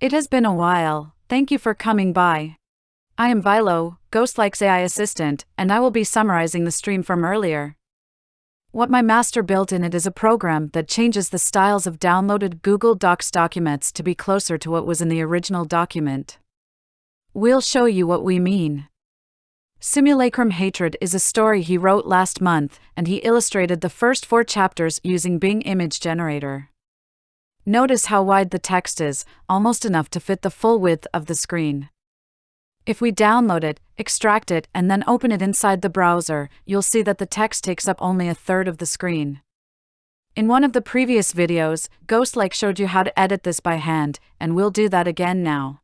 It has been a while, thank you for coming by. I am Vilo, Ghostlike's AI assistant, and I will be summarizing the stream from earlier. What my master built in it is a program that changes the styles of downloaded Google Docs documents to be closer to what was in the original document. We'll show you what we mean. Simulacrum Hatred is a story he wrote last month, and he illustrated the first 4 chapters using Bing Image Generator. Notice how wide the text is, almost enough to fit the full width of the screen. If we download it, extract it, and then open it inside the browser, you'll see that the text takes up only a third of the screen. In one of the previous videos, Ghostlike showed you how to edit this by hand, and we'll do that again now.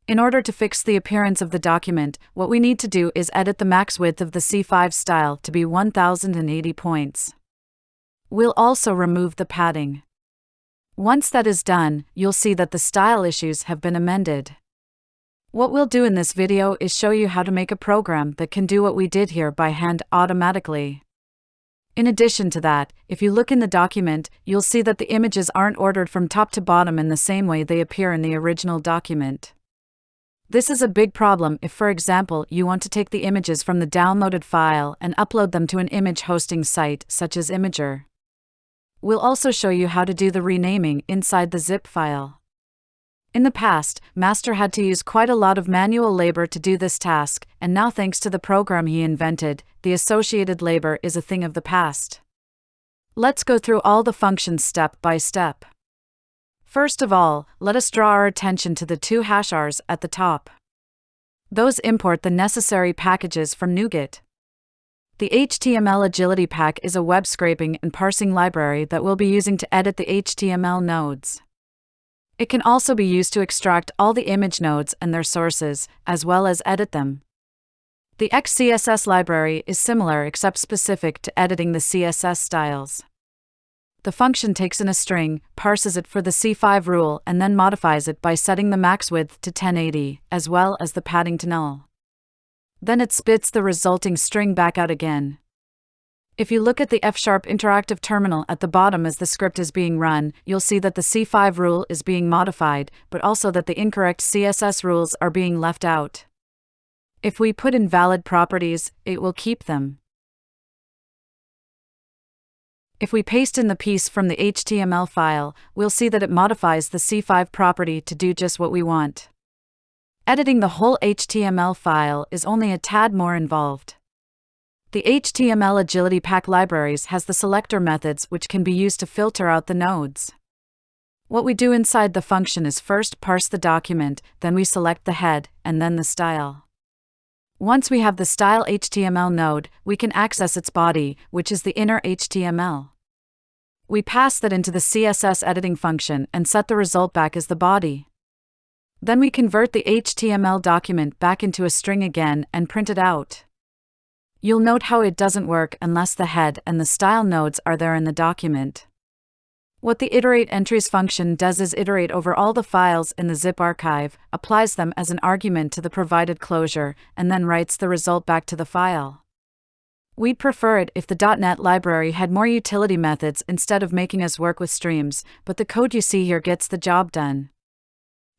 In order to fix the appearance of the document, what we need to do is edit the max width of the C5 style to be 1080 points. We'll also remove the padding. Once that is done, you'll see that the style issues have been amended. What we'll do in this video is show you how to make a program that can do what we did here by hand automatically. In addition to that, if you look in the document, you'll see that the images aren't ordered from top to bottom in the same way they appear in the original document. This is a big problem if, for example, you want to take the images from the downloaded file and upload them to an image hosting site such as Imgur. We'll also show you how to do the renaming inside the zip file. In the past, Master had to use quite a lot of manual labor to do this task, and now thanks to the program he invented, the associated labor is a thing of the past. Let's go through all the functions step by step. First of all, let us draw our attention to the 2 hashars at the top. Those import the necessary packages from NuGet. The HTML Agility Pack is a web scraping and parsing library that we'll be using to edit the HTML nodes. It can also be used to extract all the image nodes and their sources, as well as edit them. The ExCSS library is similar except specific to editing the CSS styles. The function takes in a string, parses it for the C5 rule, and then modifies it by setting the max width to 1080, as well as the padding to null. Then it spits the resulting string back out again. If you look at the F# interactive terminal at the bottom as the script is being run, you'll see that the C5 rule is being modified, but also that the incorrect CSS rules are being left out. If we put in valid properties, it will keep them. If we paste in the piece from the HTML file, we'll see that it modifies the C5 property to do just what we want. Editing the whole HTML file is only a tad more involved. The HTML Agility Pack libraries has the selector methods which can be used to filter out the nodes. What we do inside the function is first parse the document, then we select the head, and then the style. Once we have the style HTML node, we can access its body, which is the inner HTML. We pass that into the CSS editing function and set the result back as the body. Then we convert the HTML document back into a string again and print it out. You'll note how it doesn't work unless the head and the style nodes are there in the document. What the iterate entries function does is iterate over all the files in the zip archive, applies them as an argument to the provided closure, and then writes the result back to the file. We'd prefer it if the .NET library had more utility methods instead of making us work with streams, but the code you see here gets the job done.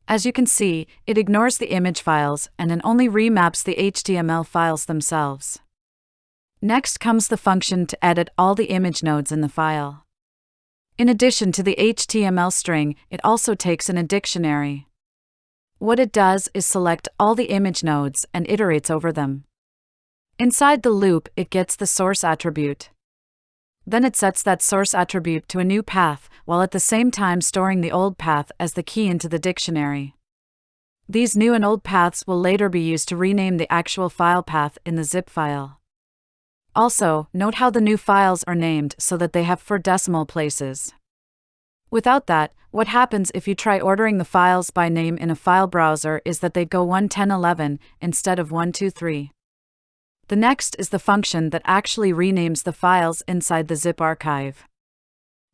As you can see, it ignores the image files and then only remaps the HTML files themselves. Next comes the function to edit all the image nodes in the file. In addition to the HTML string, it also takes in a dictionary. What it does is select all the image nodes and iterates over them. Inside the loop, it gets the source attribute. Then it sets that source attribute to a new path, while at the same time storing the old path as the key into the dictionary. These new and old paths will later be used to rename the actual file path in the zip file. Also, note how the new files are named so that they have 4 decimal places. Without that, what happens if you try ordering the files by name in a file browser is that they'd go 1, 10, 11 instead of 1, 2, 3. The next is the function that actually renames the files inside the zip archive.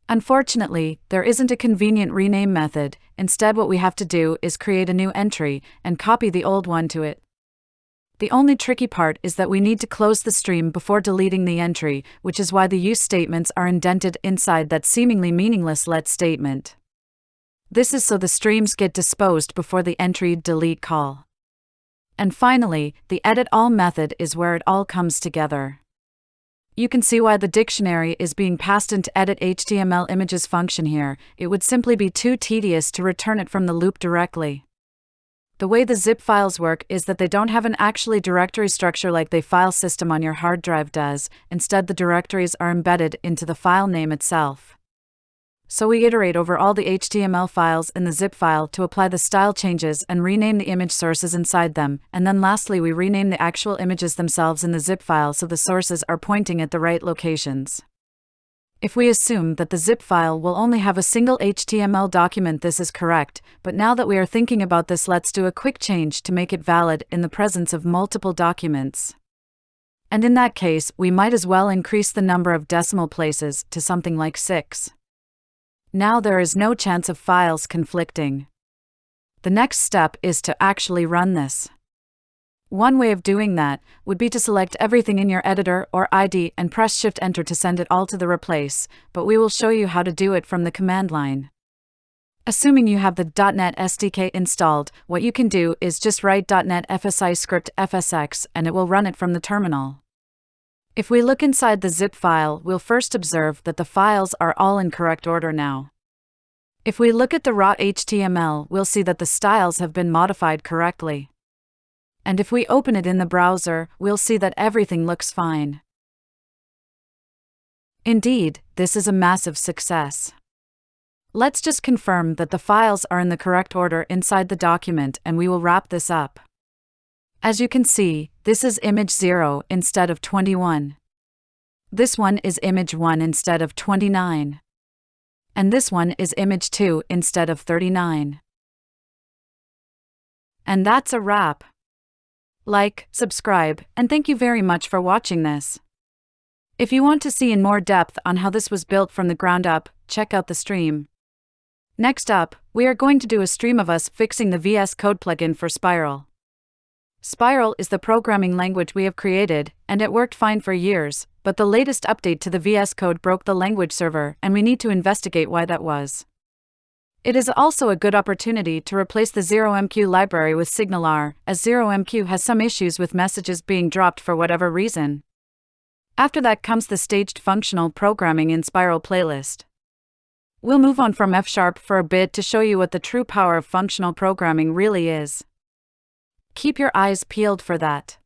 Unfortunately, there isn't a convenient rename method. Instead, what we have to do is create a new entry and copy the old one to it. The only tricky part is that we need to close the stream before deleting the entry, which is why the use statements are indented inside that seemingly meaningless let statement. This is so the streams get disposed before the entry delete call. And finally, the edit all method is where it all comes together. You can see why the dictionary is being passed into edit HTML images function here. It would simply be too tedious to return it from the loop directly. The way the zip files work is that they don't have an actually directory structure like the file system on your hard drive does. Instead, the directories are embedded into the file name itself. So we iterate over all the HTML files in the zip file to apply the style changes and rename the image sources inside them, and then lastly we rename the actual images themselves in the zip file so the sources are pointing at the right locations. If we assume that the zip file will only have a single HTML document, this is correct, but now that we are thinking about this, let's do a quick change to make it valid in the presence of multiple documents. And in that case, we might as well increase the number of decimal places to something like 6. Now there is no chance of files conflicting. The next step is to actually run this. One way of doing that would be to select everything in your editor or ID and press Shift-Enter to send it all to the replace, but we will show you how to do it from the command line. Assuming you have the .NET SDK installed, what you can do is just write .NET FSI script FSX and it will run it from the terminal. If we look inside the zip file, we'll first observe that the files are all in correct order now. If we look at the raw HTML, we'll see that the styles have been modified correctly. And if we open it in the browser, we'll see that everything looks fine. Indeed, this is a massive success. Let's just confirm that the files are in the correct order inside the document and we will wrap this up. As you can see, this is image 0 instead of 21. This one is image 1 instead of 29. And this one is image 2 instead of 39. And that's a wrap. Like, subscribe, and thank you very much for watching this. If you want to see in more depth on how this was built from the ground up, check out the stream. Next up, we are going to do a stream of us fixing the VS Code plugin for Spiral. Spiral is the programming language we have created, and it worked fine for years, but the latest update to the VS Code broke the language server, and we need to investigate why that was. It is also a good opportunity to replace the ZeroMQ library with SignalR, as ZeroMQ has some issues with messages being dropped for whatever reason. After that comes the staged functional programming in Spiral playlist. We'll move on from F# for a bit to show you what the true power of functional programming really is. Keep your eyes peeled for that.